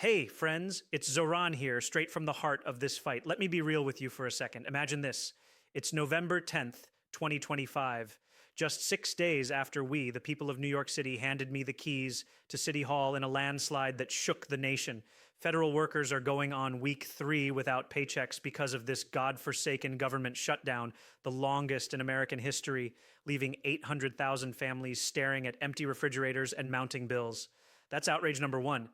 Hey, friends, it's Zohran here, straight from the heart of this fight. Let me be real with you for a second. Imagine this. It's November 10th, 2025, just 6 days after we, the people of New York City, handed me the keys to City Hall in a landslide that shook the nation. Federal workers are going on week 3 without paychecks because of this godforsaken government shutdown, the longest in American history, leaving 800,000 families staring at empty refrigerators and mounting bills. That's outrage number 1.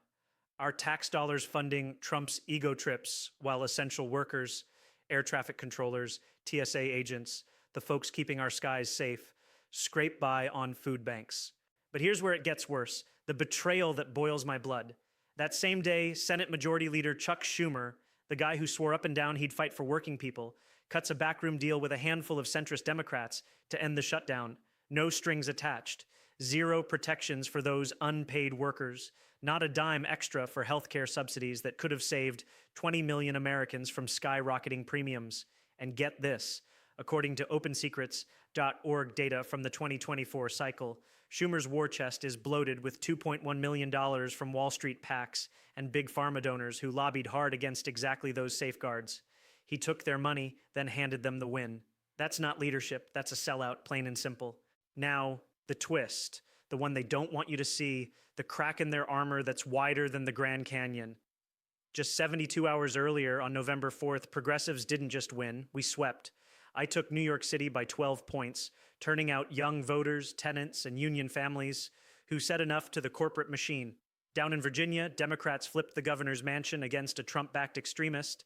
Our tax dollars funding Trump's ego trips while essential workers, air traffic controllers, TSA agents, the folks keeping our skies safe, scrape by on food banks. But here's where it gets worse, the betrayal that boils my blood. That same day, Senate Majority Leader Chuck Schumer, the guy who swore up and down he'd fight for working people, cuts a backroom deal with a handful of centrist Democrats to end the shutdown. No strings attached. Zero protections for those unpaid workers. Not a dime extra for healthcare subsidies that could have saved 20 million Americans from skyrocketing premiums. And get this, according to OpenSecrets.org data from the 2024 cycle, Schumer's war chest is bloated with $2.1 million from Wall Street PACs and Big Pharma donors who lobbied hard against exactly those safeguards. He took their money, then handed them the win. That's not leadership, that's a sellout, plain and simple. Now, the twist, the one they don't want you to see, the crack in their armor that's wider than the Grand Canyon. Just 72 hours earlier, on November 4th, progressives didn't just win, we swept. I took New York City by 12 points, turning out young voters, tenants, and union families who said enough to the corporate machine. Down in Virginia, Democrats flipped the governor's mansion against a Trump-backed extremist.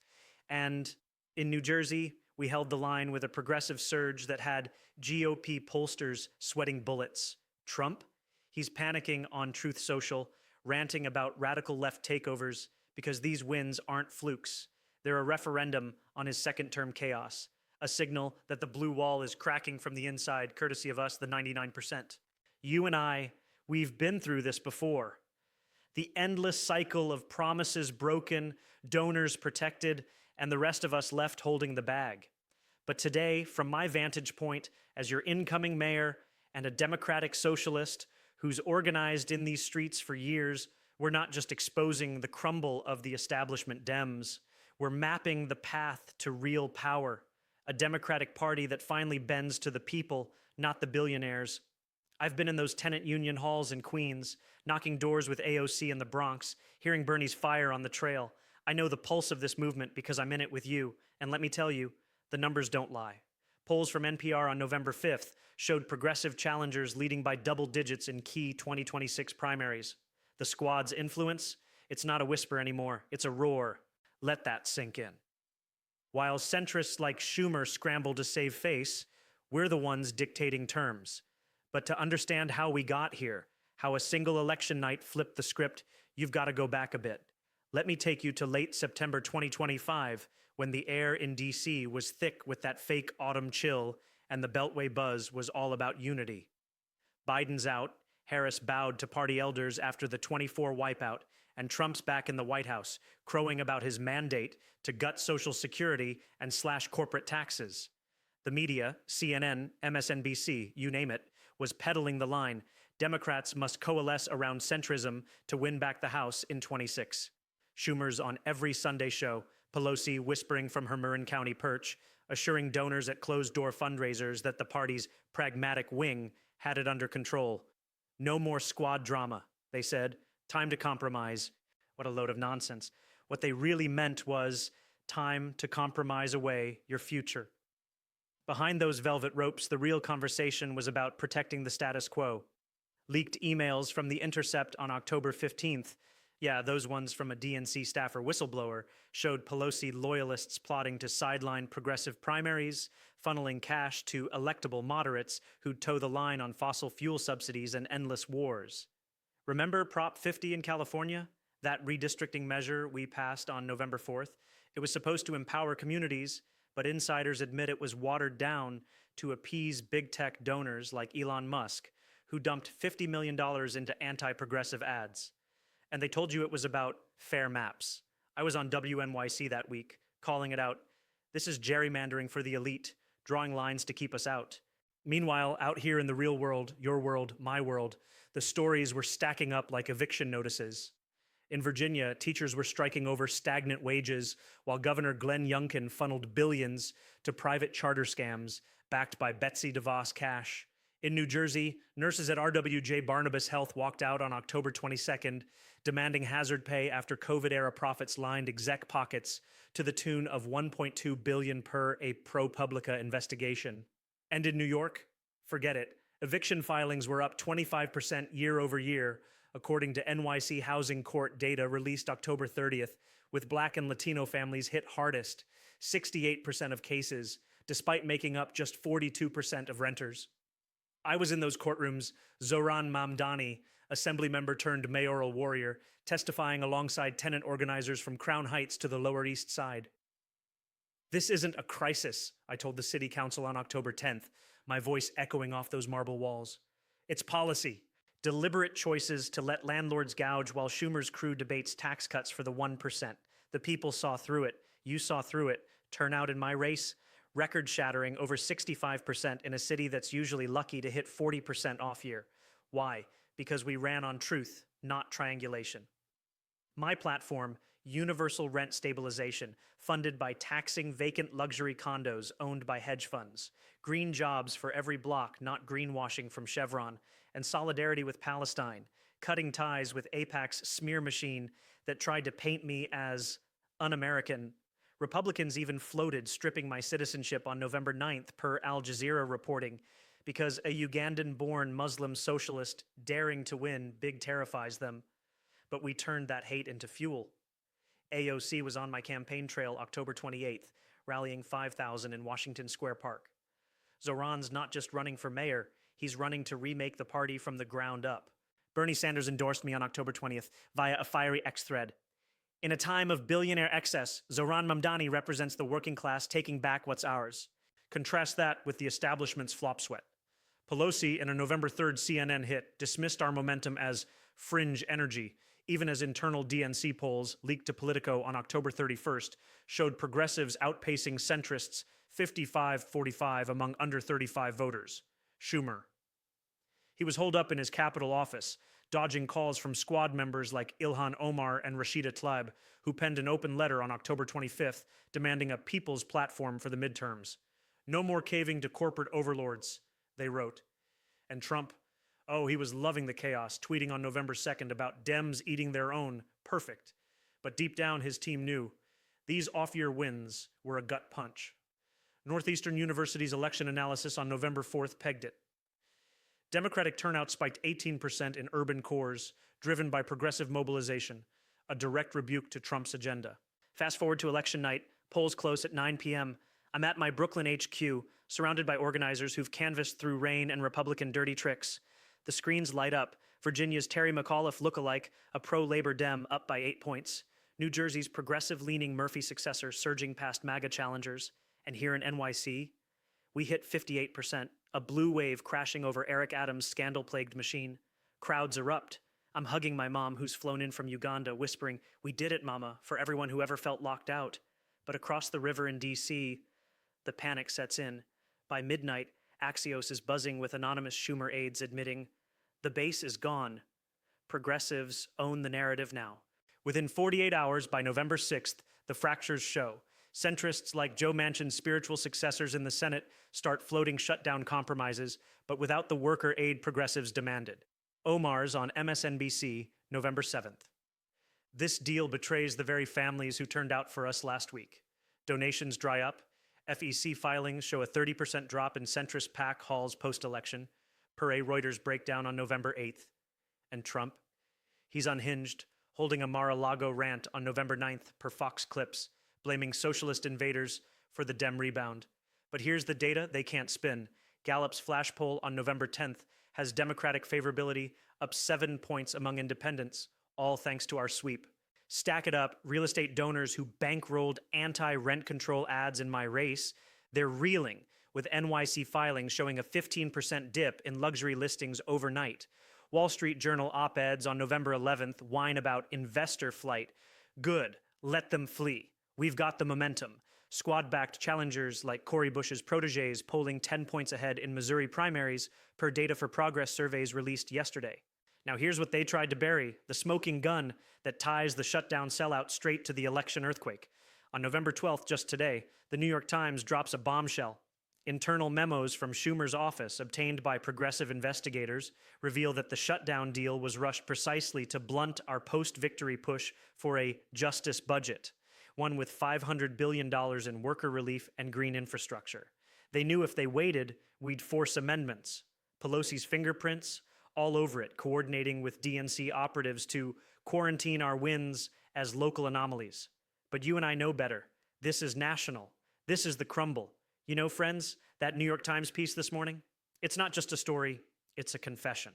And in New Jersey, we held the line with a progressive surge that had GOP pollsters sweating bullets. Trump? He's panicking on Truth Social, ranting about radical left takeovers because these wins aren't flukes. They're a referendum on his second-term chaos, a signal that the blue wall is cracking from the inside, courtesy of us, the 99%. You and I, we've been through this before. The endless cycle of promises broken, donors protected, and the rest of us left holding the bag. But today, from my vantage point as your incoming mayor and a democratic socialist who's organized in these streets for years, we're not just exposing the crumble of the establishment Dems. We're mapping the path to real power, a Democratic Party that finally bends to the people, not the billionaires. I've been in those tenant union halls in Queens, knocking doors with AOC in the Bronx, hearing Bernie's fire on the trail. I know the pulse of this movement because I'm in it with you, and let me tell you, the numbers don't lie. Polls from NPR on November 5th showed progressive challengers leading by double digits in key 2026 primaries. The squad's influence? It's not a whisper anymore, it's a roar. Let that sink in. While centrists like Schumer scramble to save face, we're the ones dictating terms. But to understand how we got here, how a single election night flipped the script, you've got to go back a bit. Let me take you to late September 2025, when the air in DC was thick with that fake autumn chill and the Beltway buzz was all about unity. Biden's out, Harris bowed to party elders after the 24 wipeout, and Trump's back in the White House, crowing about his mandate to gut Social Security and slash corporate taxes. The media, CNN, MSNBC, you name it, was peddling the line, Democrats must coalesce around centrism to win back the House in 26. Schumer's on every Sunday show, Pelosi whispering from her Marin County perch, assuring donors at closed-door fundraisers that the party's pragmatic wing had it under control. No more squad drama, they said. Time to compromise. What a load of nonsense. What they really meant was time to compromise away your future. Behind those velvet ropes, the real conversation was about protecting the status quo. Leaked emails from The Intercept on October 15th, yeah, those ones from a DNC staffer whistleblower, showed Pelosi loyalists plotting to sideline progressive primaries, funneling cash to electable moderates who'd toe the line on fossil fuel subsidies and endless wars. Remember Prop 50 in California? That redistricting measure we passed on November 4th? It was supposed to empower communities, but insiders admit it was watered down to appease big tech donors like Elon Musk, who dumped $50 million into anti-progressive ads. And they told you it was about fair maps. I was on WNYC that week, calling it out. This is gerrymandering for the elite, drawing lines to keep us out. Meanwhile, out here in the real world, your world, my world, the stories were stacking up like eviction notices. In Virginia, teachers were striking over stagnant wages, while Governor Glenn Youngkin funneled billions to private charter scams backed by Betsy DeVos cash. In New Jersey, nurses at RWJ Barnabas Health walked out on October 22nd, demanding hazard pay after COVID-era profits lined exec pockets to the tune of $1.2 billion per a ProPublica investigation. And in New York, forget it. Eviction filings were up 25% year over year, according to NYC Housing Court data released October 30th, with Black and Latino families hit hardest, 68% of cases, despite making up just 42% of renters. I was in those courtrooms, Zohran Mamdani, assembly member turned mayoral warrior, testifying alongside tenant organizers from Crown Heights to the Lower East Side. This isn't a crisis, I told the city council on October 10th, my voice echoing off those marble walls. It's policy. Deliberate choices to let landlords gouge while Schumer's crew debates tax cuts for the 1%. The people saw through it. You saw through it. Turnout in my race? Record-shattering, over 65% in a city that's usually lucky to hit 40% off year. Why? Because we ran on truth, not triangulation. My platform, universal rent stabilization, funded by taxing vacant luxury condos owned by hedge funds, green jobs for every block, not greenwashing from Chevron, and solidarity with Palestine, cutting ties with AIPAC's smear machine that tried to paint me as un-American. Republicans even floated stripping my citizenship on November 9th per Al Jazeera reporting, because a Ugandan-born Muslim socialist daring to win big terrifies them. But we turned that hate into fuel. AOC was on my campaign trail October 28th, rallying 5,000 in Washington Square Park. Zohran's not just running for mayor, he's running to remake the party from the ground up. Bernie Sanders endorsed me on October 20th via a fiery X thread. In a time of billionaire excess, Zohran Mamdani represents the working class taking back what's ours. Contrast that with the establishment's flop sweat. Pelosi, in a November 3rd CNN hit, dismissed our momentum as fringe energy, even as internal DNC polls leaked to Politico on October 31st showed progressives outpacing centrists 55-45 among under 35 voters. Schumer. He was holed up in his Capitol office, dodging calls from squad members like Ilhan Omar and Rashida Tlaib, who penned an open letter on October 25th demanding a people's platform for the midterms. No more caving to corporate overlords, they wrote. And Trump, oh, he was loving the chaos, tweeting on November 2nd about Dems eating their own. Perfect. But deep down, his team knew these off-year wins were a gut punch. Northeastern University's election analysis on November 4th pegged it. Democratic turnout spiked 18% in urban cores, driven by progressive mobilization, a direct rebuke to Trump's agenda. Fast forward to election night, polls close at 9 p.m. I'm at my Brooklyn HQ, surrounded by organizers who've canvassed through rain and Republican dirty tricks. The screens light up. Virginia's Terry McAuliffe lookalike, a pro-labor Dem, up by 8 points. New Jersey's progressive-leaning Murphy successor surging past MAGA challengers. And here in NYC, we hit 58%, a blue wave crashing over Eric Adams' scandal-plagued machine. Crowds erupt. I'm hugging my mom, who's flown in from Uganda, whispering, "We did it, Mama," for everyone who ever felt locked out. But across the river in D.C., the panic sets in. By midnight, Axios is buzzing with anonymous Schumer aides admitting, the base is gone. Progressives own the narrative now. Within 48 hours, by November 6th, the fractures show. Centrists like Joe Manchin's spiritual successors in the Senate start floating shutdown compromises, but without the worker aid progressives demanded. Omar's on MSNBC, November 7th. This deal betrays the very families who turned out for us last week. Donations dry up. FEC filings show a 30% drop in centrist PAC hauls post-election, per a Reuters breakdown on November 8th. And Trump? He's unhinged, holding a Mar-a-Lago rant on November 9th per Fox Clips, blaming socialist invaders for the Dem rebound. But here's the data they can't spin. Gallup's flash poll on November 10th has Democratic favorability up 7 points among independents, all thanks to our sweep. Stack it up, real estate donors who bankrolled anti-rent control ads in my race, they're reeling, with NYC filings showing a 15% dip in luxury listings overnight. Wall Street Journal op-eds on November 11th whine about investor flight. Good, let them flee. We've got the momentum. Squad-backed challengers like Cori Bush's protégés polling 10 points ahead in Missouri primaries per Data for Progress surveys released yesterday. Now here's what they tried to bury, the smoking gun that ties the shutdown sellout straight to the election earthquake. On November 12th, just today, the New York Times drops a bombshell. Internal memos from Schumer's office, obtained by progressive investigators, reveal that the shutdown deal was rushed precisely to blunt our post-victory push for a justice budget, one with $500 billion in worker relief and green infrastructure. They knew if they waited, we'd force amendments. Pelosi's fingerprints, all over it, coordinating with DNC operatives to quarantine our wins as local anomalies. But you and I know better. This is national. This is the crumble. You know, friends, that New York Times piece this morning? It's not just a story, it's a confession.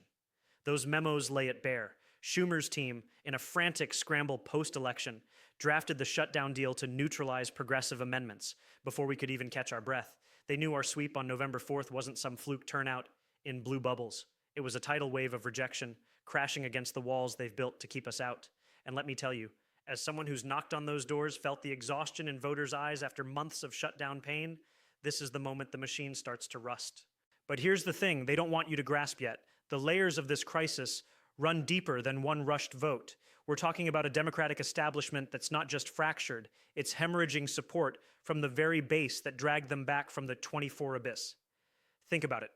Those memos lay it bare. Schumer's team, in a frantic scramble post-election, drafted the shutdown deal to neutralize progressive amendments before we could even catch our breath. They knew our sweep on November 4th wasn't some fluke turnout in blue bubbles. It was a tidal wave of rejection, crashing against the walls they've built to keep us out. And let me tell you, as someone who's knocked on those doors, felt the exhaustion in voters' eyes after months of shutdown pain, this is the moment the machine starts to rust. But here's the thing they don't want you to grasp yet. The layers of this crisis run deeper than one rushed vote. We're talking about a Democratic establishment that's not just fractured, it's hemorrhaging support from the very base that dragged them back from the 24 abyss. Think about it.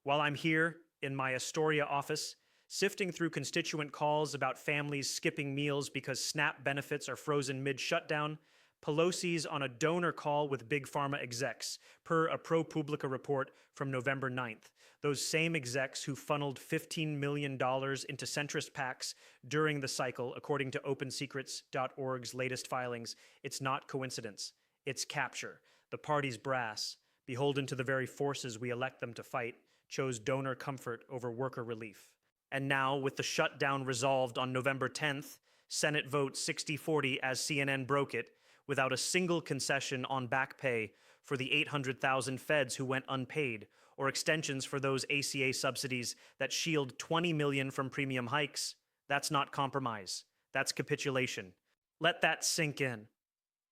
While I'm here in my Astoria office, sifting through constituent calls about families skipping meals because SNAP benefits are frozen mid-shutdown, Pelosi's on a donor call with Big Pharma execs, per a ProPublica report from November 9th. Those same execs who funneled $15 million into centrist PACs during the cycle, according to OpenSecrets.org's latest filings. It's not coincidence. It's capture. The party's brass, beholden to the very forces we elect them to fight, chose donor comfort over worker relief. And now, with the shutdown resolved on November 10th, Senate vote 60-40 as CNN broke it, without a single concession on backpay for the 800,000 feds who went unpaid, or extensions for those ACA subsidies that shield $20 million from premium hikes. That's not compromise. That's capitulation. Let that sink in.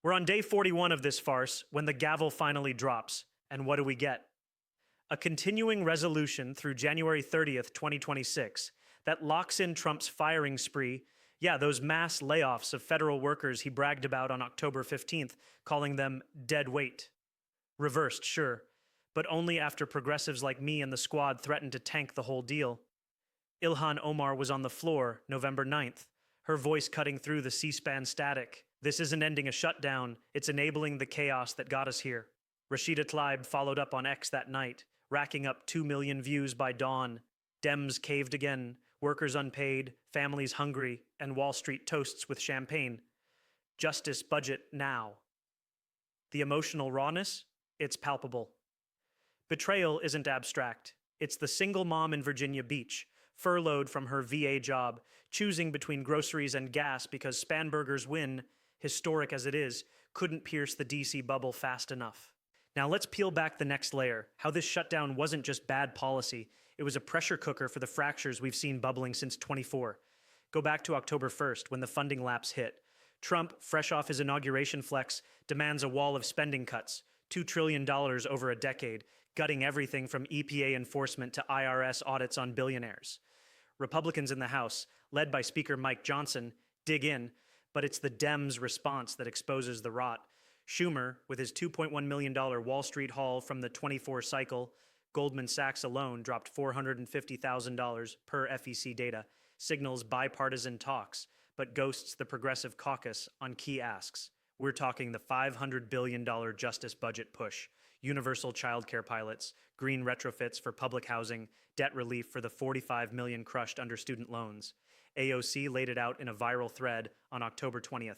We're on day 41 of this farce when the gavel finally drops. And what do we get? A continuing resolution through January 30th, 2026, that locks in Trump's firing spree. Yeah, those mass layoffs of federal workers he bragged about on October 15th, calling them dead weight. Reversed, sure, but only after progressives like me and the squad threatened to tank the whole deal. Ilhan Omar was on the floor November 9th, her voice cutting through the C-SPAN static. This isn't ending a shutdown, it's enabling the chaos that got us here. Rashida Tlaib followed up on X that night, racking up 2 million views by dawn. Dems caved again, workers unpaid, families hungry, and Wall Street toasts with champagne. Justice budget now. The emotional rawness? It's palpable. Betrayal isn't abstract. It's the single mom in Virginia Beach, furloughed from her VA job, choosing between groceries and gas because Spanberger's win, historic as it is, couldn't pierce the DC bubble fast enough. Now let's peel back the next layer, how this shutdown wasn't just bad policy, it was a pressure cooker for the fractures we've seen bubbling since 24. Go back to October 1st when the funding lapse hit. Trump, fresh off his inauguration flex, demands a wall of spending cuts, $2 trillion over a decade, gutting everything from EPA enforcement to IRS audits on billionaires. Republicans in the House, led by Speaker Mike Johnson, dig in, but it's the Dems' response that exposes the rot. Schumer, with his $2.1 million Wall Street haul from the 24 cycle, Goldman Sachs alone dropped $450,000 per FEC data, signals bipartisan talks, but ghosts the progressive caucus on key asks. We're talking the $500 billion justice budget push, universal childcare pilots, green retrofits for public housing, debt relief for the $45 million crushed under student loans. AOC laid it out in a viral thread on October 20th.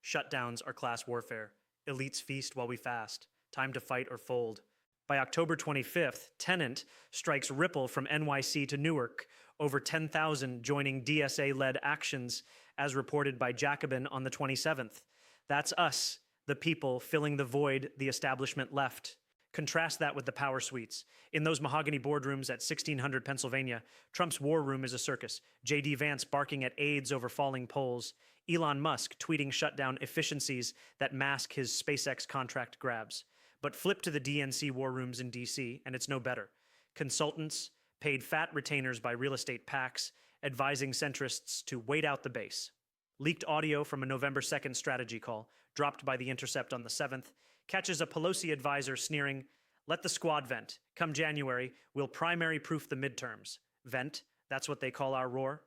Shutdowns are class warfare. Elites feast while we fast. Time to fight or fold. By October 25th, Tenant strikes ripple from NYC to Newark, over 10,000 joining DSA-led actions, as reported by Jacobin on the 27th. That's us, the people, filling the void the establishment left. Contrast that with the power suites. In those mahogany boardrooms at 1600 Pennsylvania, Trump's war room is a circus. J.D. Vance barking at aides over falling poles. Elon Musk tweeting shutdown efficiencies that mask his SpaceX contract grabs. But flip to the DNC war rooms in D.C., and it's no better. Consultants, paid fat retainers by real estate PACs, advising centrists to wait out the base. Leaked audio from a November 2nd strategy call, dropped by The Intercept on the 7th, catches a Pelosi advisor sneering, "Let the squad vent. Come January, we'll primary-proof the midterms. Vent, that's what they call our roar."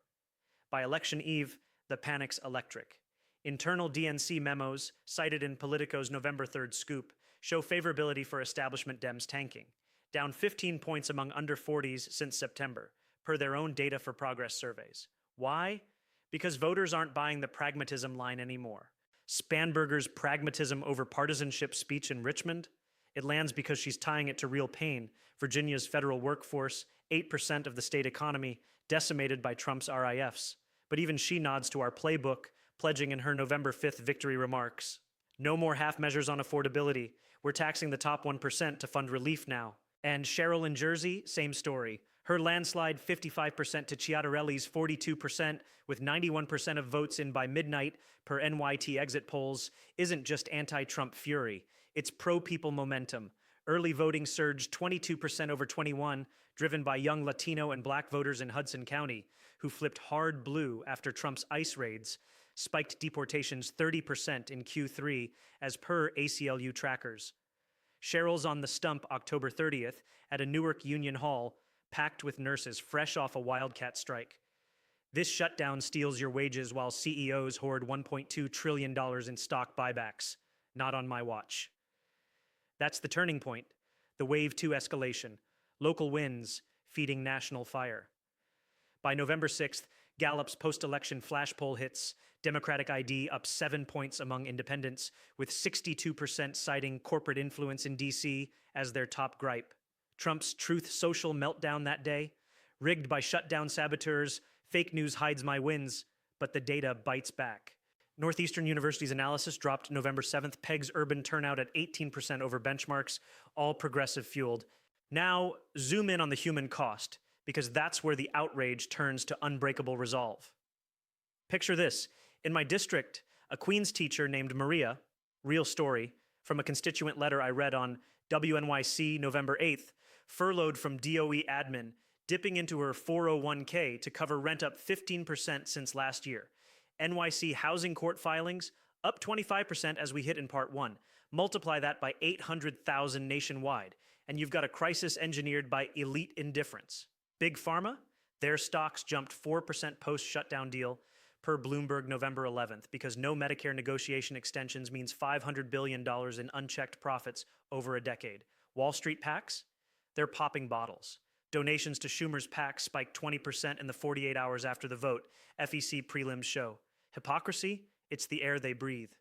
By election eve, the panic's electric. Internal DNC memos, cited in Politico's November 3rd scoop, show favorability for establishment Dems tanking, down 15 points among under 40s since September, per their own Data for Progress surveys. Why? Because voters aren't buying the pragmatism line anymore. Spanberger's pragmatism over partisanship speech in Richmond? It lands because she's tying it to real pain. Virginia's federal workforce, 8% of the state economy, decimated by Trump's RIFs. But even she nods to our playbook, pledging in her November 5th victory remarks. No more half measures on affordability. We're taxing the top 1% to fund relief now. And Sherrill in Jersey, same story. Her landslide 55% to Chiatarelli's 42%, with 91% of votes in by midnight per NYT exit polls, isn't just anti-Trump fury. It's pro-people momentum. Early voting surged 22% over 21, driven by young Latino and Black voters in Hudson County, who flipped hard blue after Trump's ICE raids, spiked deportations 30% in Q3, as per ACLU trackers. Sherrill's on the stump October 30th at a Newark Union Hall, packed with nurses fresh off a wildcat strike. This shutdown steals your wages while CEOs hoard $1.2 trillion in stock buybacks. Not on my watch. That's the turning point, the wave 2 escalation, local wins feeding national fire. By November 6th, Gallup's post-election flash poll hits, Democratic ID up 7 points among independents, with 62% citing corporate influence in D.C. as their top gripe. Trump's Truth Social meltdown that day, rigged by shutdown saboteurs, fake news hides my wins, but the data bites back. Northeastern University's analysis dropped November 7th, pegs urban turnout at 18% over benchmarks, all progressive fueled. Now, zoom in on the human cost, because that's where the outrage turns to unbreakable resolve. Picture this. In my district, a Queens teacher named Maria, real story, from a constituent letter I read on WNYC November 8th, furloughed from DOE admin, dipping into her 401k to cover rent up 15% since last year. NYC Housing Court filings up 25% as we hit in Part 1. Multiply that by 800,000 nationwide, and you've got a crisis engineered by elite indifference. Big Pharma? Their stocks jumped 4% post-shutdown deal per Bloomberg November 11th because no Medicare negotiation extensions means $500 billion in unchecked profits over a decade. Wall Street PACs? They're popping bottles. Donations to Schumer's PAC spiked 20% in the 48 hours after the vote, FEC prelims show. Hypocrisy? It's the air they breathe.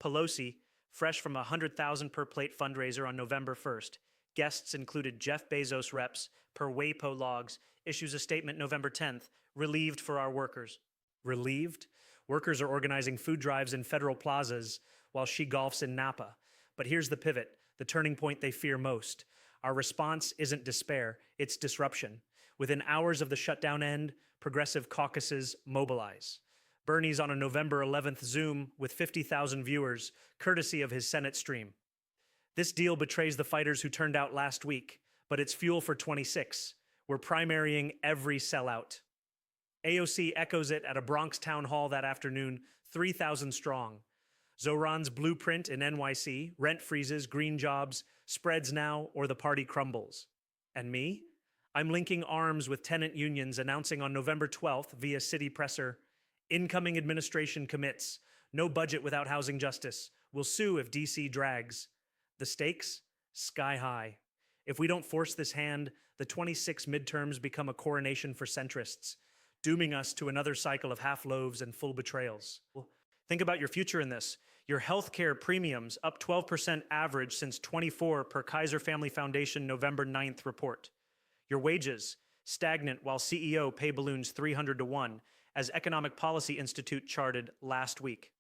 Pelosi, fresh from a $100,000 per plate fundraiser on November 1st, guests included Jeff Bezos reps, per WAPO logs, issues a statement November 10th, relieved for our workers. Relieved? Workers are organizing food drives in federal plazas while she golfs in Napa. But here's the pivot, the turning point they fear most. Our response isn't despair, it's disruption. Within hours of the shutdown end, progressive caucuses mobilize. Bernie's on a November 11th Zoom with 50,000 viewers, courtesy of his Senate stream. This deal betrays the fighters who turned out last week, but it's fuel for 26. We're primarying every sellout. AOC echoes it at a Bronx town hall that afternoon, 3,000 strong. Zohran's blueprint in NYC, rent freezes, green jobs, spreads now, or the party crumbles. And me? I'm linking arms with tenant unions announcing on November 12th via city presser, incoming administration commits, no budget without housing justice, will sue if DC drags. The stakes? Sky high. If we don't force this hand, the 26 midterms become a coronation for centrists, dooming us to another cycle of half loaves and full betrayals. Think about your future in this. Your healthcare premiums up 12% average since 24 per Kaiser Family Foundation November 9th report. Your wages stagnant while CEO pay balloons 300 to 1, as Economic Policy Institute charted last week.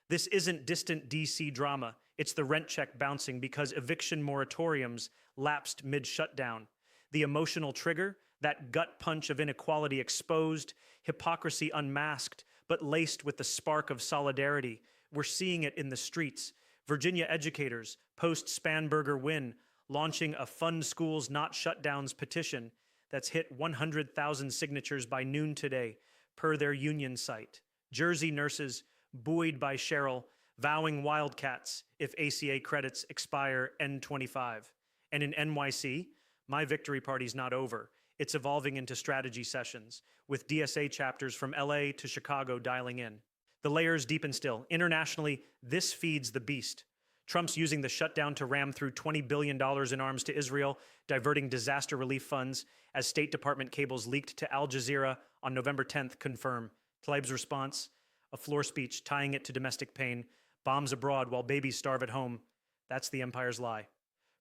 This isn't distant DC drama. It's the rent check bouncing because eviction moratoriums lapsed mid-shutdown. The emotional trigger, that gut punch of inequality exposed, hypocrisy unmasked, but laced with the spark of solidarity. We're seeing it in the streets. Virginia educators, post-Spanberger win, launching a Fund Schools Not Shutdowns petition that's hit 100,000 signatures by noon today, per their union site. Jersey nurses buoyed by Sherrill, vowing wildcats if ACA credits expire N25. And in NYC, my victory party's not over. It's evolving into strategy sessions, with DSA chapters from LA to Chicago dialing in. The layers deepen still. Internationally, this feeds the beast. Trump's using the shutdown to ram through $20 billion in arms to Israel, diverting disaster relief funds, as State Department cables leaked to Al Jazeera on November 10th confirm. Tlaib's response, a floor speech tying it to domestic pain, bombs abroad while babies starve at home. That's the empire's lie.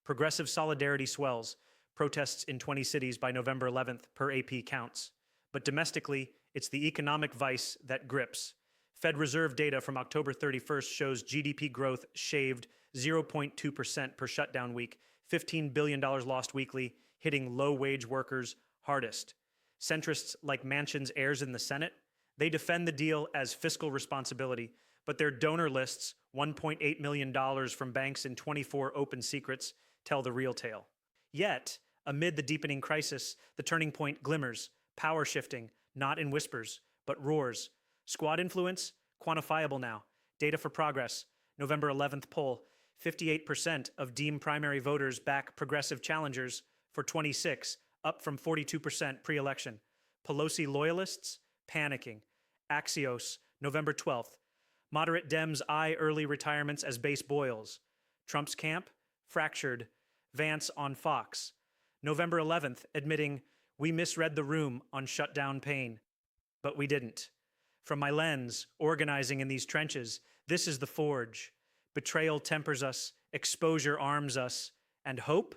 Progressive solidarity swells. Protests in 20 cities by November 11th per AP counts. But domestically, it's the economic vice that grips. Fed Reserve data from October 31st shows GDP growth shaved 0.2% per shutdown week, $15 billion lost weekly, hitting low-wage workers hardest. Centrists like Manchin's heirs in the Senate, they defend the deal as fiscal responsibility, but their donor lists, $1.8 million from banks in 24 open secrets, tell the real tale. Yet, amid the deepening crisis, the turning point glimmers, power shifting, not in whispers, but roars. Squad influence, quantifiable now. Data for Progress, November 11th poll, 58% of deemed primary voters back progressive challengers for 26, up from 42% pre-election. Pelosi loyalists, panicking. Axios, November 12th. Moderate Dems eye early retirements as base boils. Trump's camp, fractured. Vance on Fox. November 11th, admitting, we misread the room on shutdown pain. But we didn't. From my lens, organizing in these trenches, this is the forge. Betrayal tempers us, exposure arms us, and hope?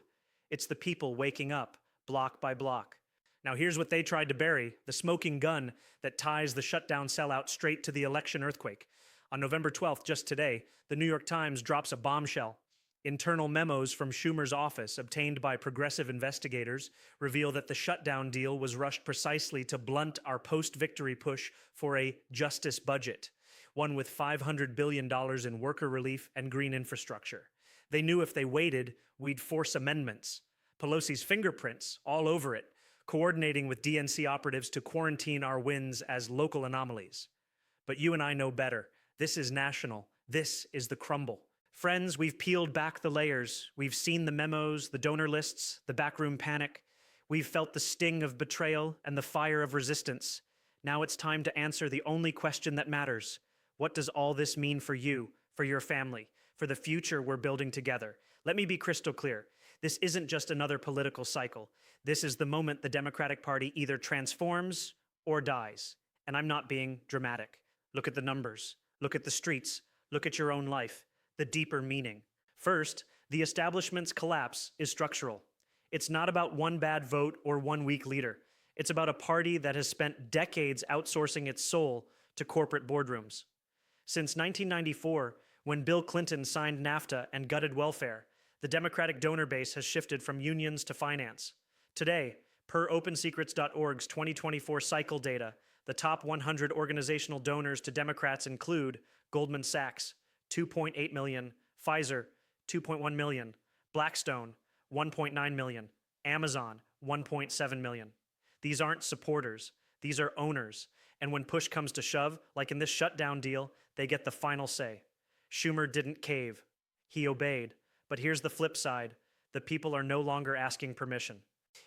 It's the people waking up, block by block. Now here's what they tried to bury, the smoking gun that ties the shutdown sellout straight to the election earthquake. On November 12th, just today, the New York Times drops a bombshell. Internal memos from Schumer's office, obtained by progressive investigators, reveal that the shutdown deal was rushed precisely to blunt our post-victory push for a justice budget, one with $500 billion in worker relief and green infrastructure. They knew if they waited, we'd force amendments. Pelosi's fingerprints all over it, coordinating with DNC operatives to quarantine our wins as local anomalies. But you and I know better. This is national. This is the crumble. Friends, we've peeled back the layers. We've seen the memos, the donor lists, the backroom panic. We've felt the sting of betrayal and the fire of resistance. Now it's time to answer the only question that matters. What does all this mean for you, for your family, for the future we're building together? Let me be crystal clear. This isn't just another political cycle. This is the moment the Democratic Party either transforms or dies. And I'm not being dramatic. Look at the numbers. Look at the streets. Look at your own life. The deeper meaning. First, the establishment's collapse is structural. It's not about one bad vote or one weak leader. It's about a party that has spent decades outsourcing its soul to corporate boardrooms. Since 1994, when Bill Clinton signed NAFTA and gutted welfare, the Democratic donor base has shifted from unions to finance. Today, per OpenSecrets.org's 2024 cycle data, the top 100 organizational donors to Democrats include Goldman Sachs, 2.8 million, Pfizer, 2.1 million, Blackstone, 1.9 million, Amazon, 1.7 million. These aren't supporters, these are owners. And when push comes to shove, like in this shutdown deal, they get the final say. Schumer didn't cave, he obeyed. But here's the flip side, the people are no longer asking permission.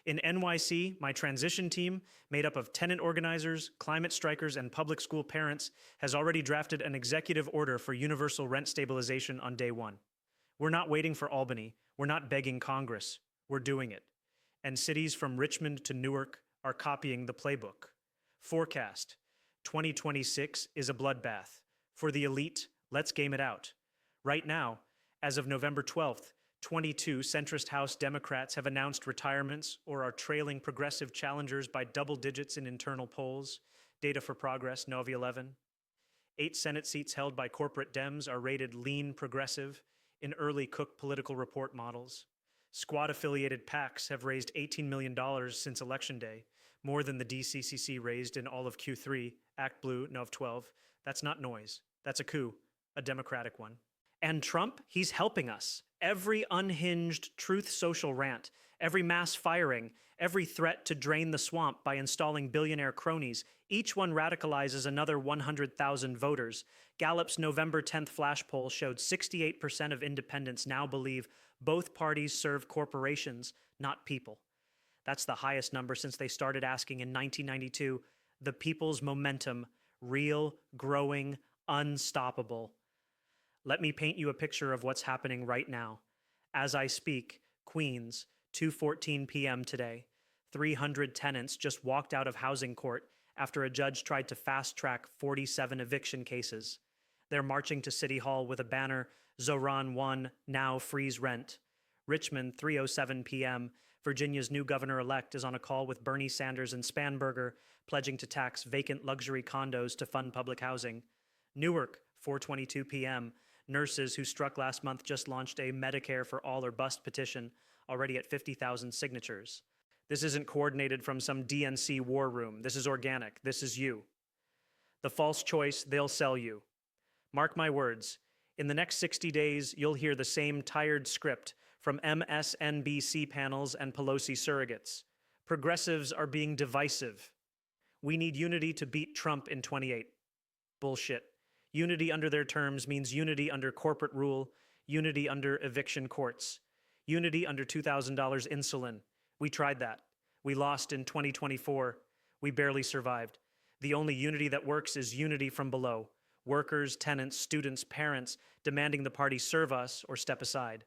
In NYC, my transition team, made up of tenant organizers, climate strikers, and public school parents, has already drafted an executive order for universal rent stabilization on day one. We're not waiting for Albany. We're not begging Congress. We're doing it. And cities from Richmond to Newark are copying the playbook. Forecast: 2026 is a bloodbath. For the elite, let's game it out. Right now, as of November 12th, 22 centrist House Democrats have announced retirements or are trailing progressive challengers by double digits in internal polls. Data for Progress, Novi 11. 8 Senate seats held by corporate Dems are rated lean progressive in early Cook political report models. Squad-affiliated PACs have raised $18 million since Election Day, more than the DCCC raised in all of Q3, Act Blue, Nov 12. That's not noise. That's a coup, a Democratic one. And Trump, he's helping us. Every unhinged truth social rant, every mass firing, every threat to drain the swamp by installing billionaire cronies, each one radicalizes another 100,000 voters. Gallup's November 10th flash poll showed 68% of independents now believe both parties serve corporations, not people. That's the highest number since they started asking in 1992. The people's momentum, real, growing, unstoppable. Let me paint you a picture of what's happening right now. As I speak, Queens, 2:14 p.m. today, 300 tenants just walked out of housing court after a judge tried to fast-track 47 eviction cases. They're marching to City Hall with a banner, Zohran won, now freeze rent. Richmond, 3:07 p.m., Virginia's new governor-elect is on a call with Bernie Sanders and Spanberger, pledging to tax vacant luxury condos to fund public housing. Newark, 4:22 p.m., nurses who struck last month just launched a Medicare for All or Bust petition, already at 50,000 signatures. This isn't coordinated from some DNC war room. This is organic. This is you. The false choice, they'll sell you. Mark my words. In the next 60 days, you'll hear the same tired script from MSNBC panels and Pelosi surrogates. Progressives are being divisive. We need unity to beat Trump in 28. Bullshit. Unity under their terms means unity under corporate rule, unity under eviction courts, unity under $2,000 insulin. We tried that. We lost in 2024. We barely survived. The only unity that works is unity from below. Workers, tenants, students, parents demanding the party serve us or step aside.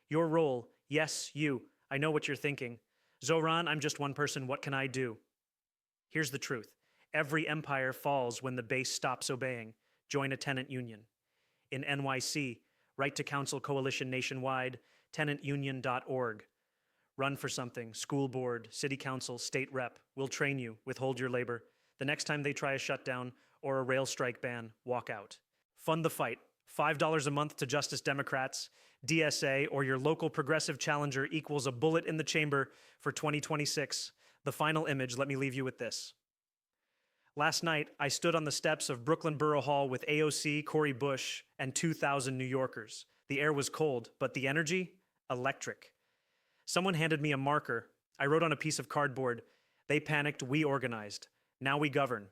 Your role, yes, you. I know what you're thinking. Zohran, I'm just one person. What can I do? Here's the truth. Every empire falls when the base stops obeying. Join a tenant union. In NYC, Right to Counsel Coalition nationwide, tenantunion.org. Run for something, school board, city council, state rep. We'll train you, withhold your labor. The next time they try a shutdown or a rail strike ban, walk out. Fund the fight. $5 a month to Justice Democrats, DSA, or your local progressive challenger equals a bullet in the chamber for 2026. The final image, let me leave you with this. Last night, I stood on the steps of Brooklyn Borough Hall with AOC, Cori Bush, and 2,000 New Yorkers. The air was cold, but the energy? Electric. Someone handed me a marker. I wrote on a piece of cardboard, "They panicked, we organized. Now we govern."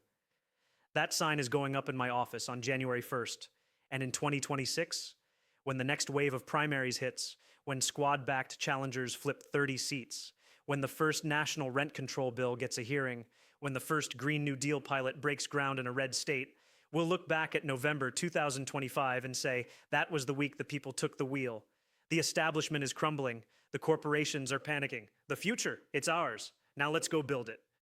That sign is going up in my office on January 1st. And in 2026, when the next wave of primaries hits, when squad-backed challengers flip 30 seats, when the first national rent control bill gets a hearing, when the first Green New Deal pilot breaks ground in a red state, we'll look back at November 2025 and say, that was the week the people took the wheel. The establishment is crumbling. The corporations are panicking. The future, it's ours. Now let's go build it.